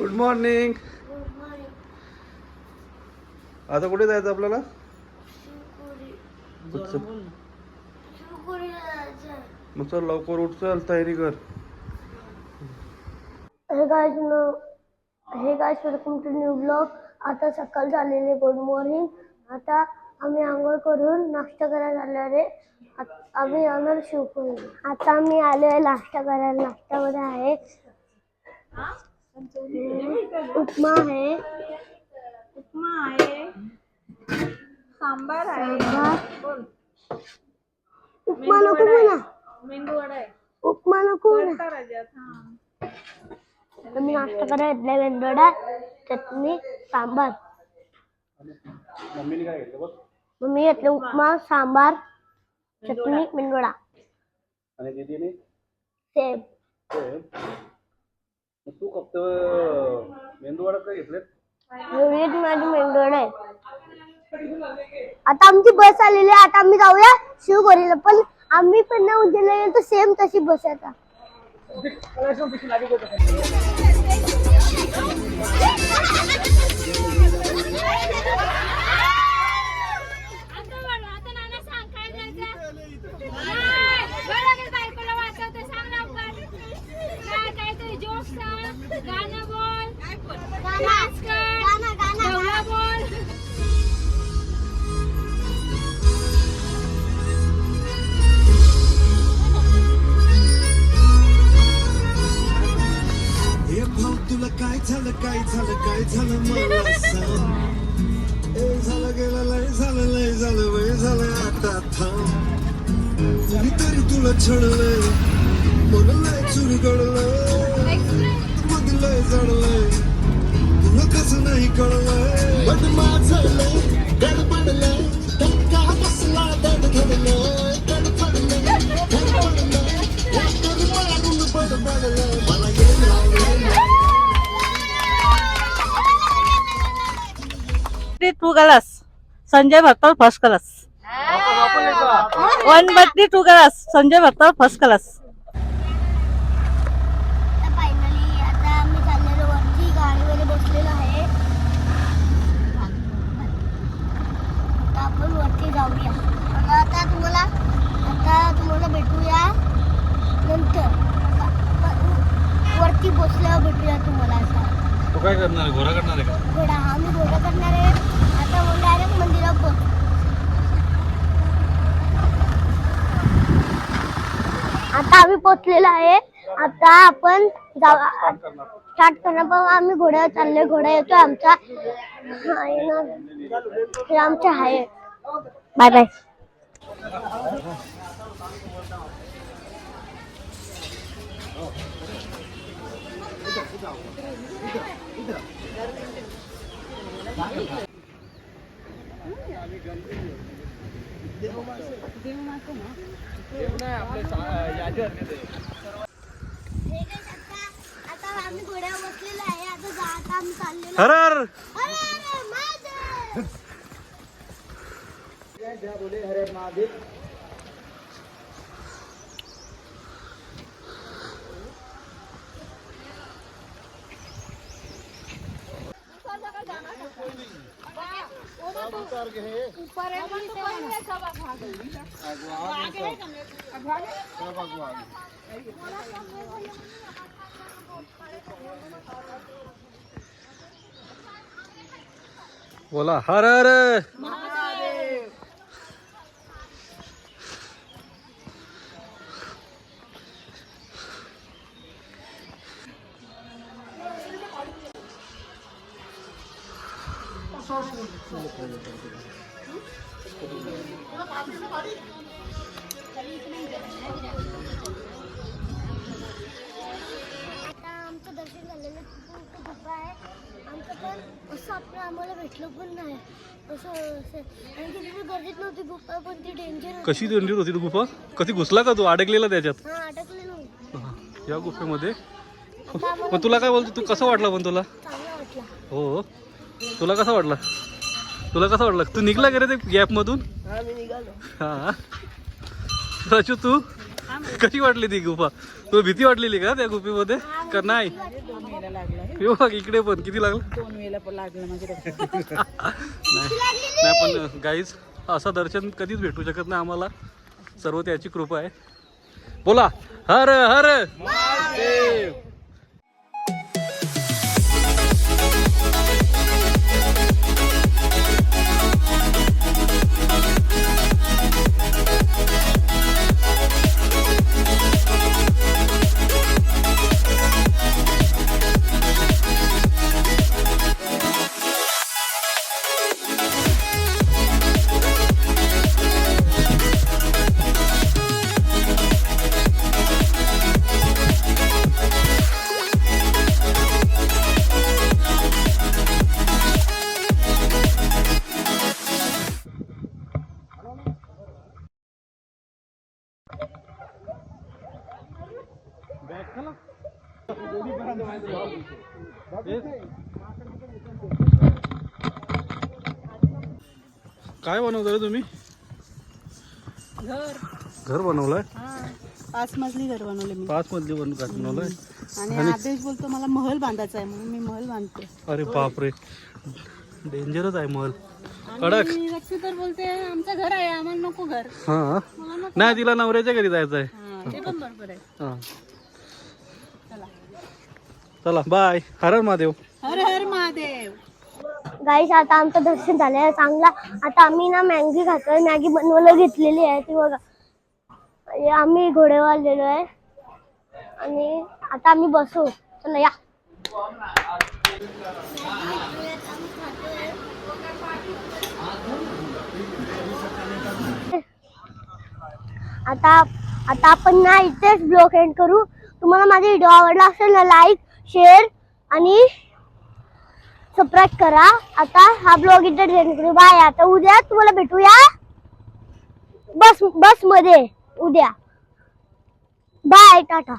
Good morning. आता कुठे जायचं आपल्याला? मग चल लवकर उठ, चल तयारी कर. Hey guys welcome to new blog. आता सकाळ झालेले. Good morning. आता आम्ही आंघोळ करून नाश्ता करायला आलो रे. आम्ही जाणार शिवपुरी. आता आम्ही आलो आहे नाश्ता करायला. नाश्त्यामध्ये आहे उपमा आहे, सांबार आहे. उपमा नको म्हणा, मेंदू वडा आहे. उपमा नको म्हणा. मी नाश्ता करायला मेंदू वडा, चटणी, सांबार. मम्मीने काय घेतलं बघ? मम्मी घेतलं उपमा, सांबार, चटणी, मेंदू वडा. आणि दीदीने सेब. तू फक्त मेंदू वडा काय घेतले? माझी मेंदू वडा आहे. आता आमची बस आलेली आहे. आता आम्ही जाऊया शिवगोरीला. पण आम्ही पण ना उद्याला गेलो तर सेम तशी बस आहे आता. तुला काय झालं मला सांग. झालं गेलं लय झालं वय झालं आता थांब. कुणीतरी तुला छळलंय, मन लय चुरगळलंय, मग लय जडलंय, तुला कसं नाही कळलंय. पण माझं लय गडबडलंय, धक्का बसला धडधडलंय, गडबडलंय मारून बडबडलंय. मला two glass Sanjay Bhaktal first class. 1/2 glass Sanjay Bhaktal first class. Finally आता आम्ही चाललेलो वरती. गाडीमध्ये बसलेलो आहे. आता आपण वरती जाऊया. आता तुम्हाला भेटूया नंतर. वरती बसल्यावर भेटूया तुम्हाला. आता तू काय करणार आहे? घोडा करणार आहे का? घोडा. हा मी घोडा करणार आहे. आता मग डायरेक्ट मंदिरात बस. आता आम्ही पोहोचलेलो आहे. आता आपण स्टार्ट करणार. पण आम्ही घोड्यावर चाललोय. घोडा येतो आमचा. आमचा आहे. Bye bye. आता आम्ही घोड्यावर बसलेलो आहे. आता आम्ही चाललेलो. हर हर बोला हर हर आमचं दर्शन झालेलं आहे. आमचं पण असं आपलं आम्हाला भेटलं पण नाही. असं आणि तिथे गर्दीत नव्हती गुफा. पण ती डेंजर. कशी डेंजर होती तू गुफा? कधी घुसला का तू? अडकलेला त्याच्यात? हा अडकलेलो या गुफेमध्ये. मग तुला काय बोलतो? तू कसं वाटलं पण तुला? चांगला वाटला. हो. तुला कसं वाटलं? तू निघला का रे ते गॅप मधून? हा. राजू तू कशी वाटली ती गुफा? तुला भीती वाटलेली का त्या गुफेमध्ये? का नाही? 2 वेळेला लागला हे. हे बघ इकडे पण किती लागलं. 2 वेळेला पण लागलं म्हणजे नाही पण गाईज असं दर्शन कधीच भेटू शकत नाही आम्हाला. सर्व त्याची कृपा आहे. बोला हर हर महादेव. काय बनवताय तुम्ही? घर. घर बनवलंय? हा 5 मजली घर बनवले मी. 5 मजली बनवलंय. आणि आदेश बोलतो मला महल बांधायचा आहे म्हणून मी महल बांधते. अरे बापरे डेंजरच आहे महल. कडक. आणि रक्षी तर बोलते आमचं घर आहे आम्हाला नको घर. हा मला नको. नाही तिला नवऱ्याच्या घरी जायचं आहे. हा, ते पण बरोबर आहे. हा चला. चला बाय. हर हर महादेव. हर हर महादेव. गाईस आता आमचं दर्शन झालंय चांगला. आता आम्ही ना मॅगी खातोय. मॅगी बनवायला घेतलेली आहे ती बघा. आम्ही घोड्यावर आलेलो आहे आणि आता आम्ही बसू. चला या. आता आपण ना इथेच ब्लॉग एंड करू. तुम्हाला माझा व्हिडिओ आवडला असेल ना लाईक शेअर आणि सबस्क्राईब करा. आता हा ब्लॉग इथे एंड करू. बाय. आता उद्या तुम्हाला भेटूया बस मध्ये उद्या. बाय टाटा.